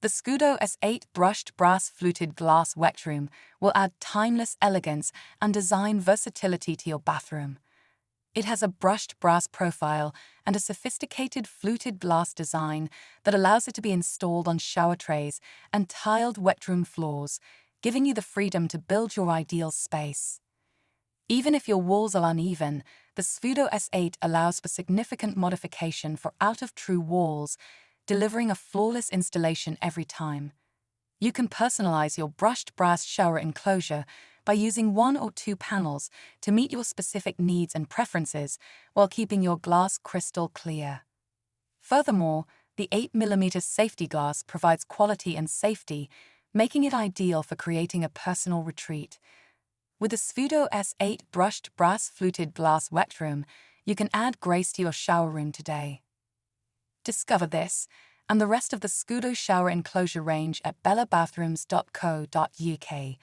The Scudo S8 brushed brass fluted glass Wetroom will add timeless elegance and design versatility to your bathroom. It has a brushed brass profile and a sophisticated fluted glass design that allows it to be installed on shower trays and tiled Wetroom floors, giving you the freedom to build your ideal space. Even if your walls are uneven, the Scudo S8 allows for significant modification for out-of-true walls, delivering a flawless installation every time. You can personalize your brushed brass shower enclosure by using 1 or 2 panels to meet your specific needs and preferences while keeping your glass crystal clear. Furthermore, the 8mm safety glass provides quality and safety, making it ideal for creating a personal retreat. With the Scudo S8 brushed brass fluted glass Wetroom, you can add grace to your shower room today. Discover this and the rest of the Scudo shower enclosure range at bellabathrooms.co.uk.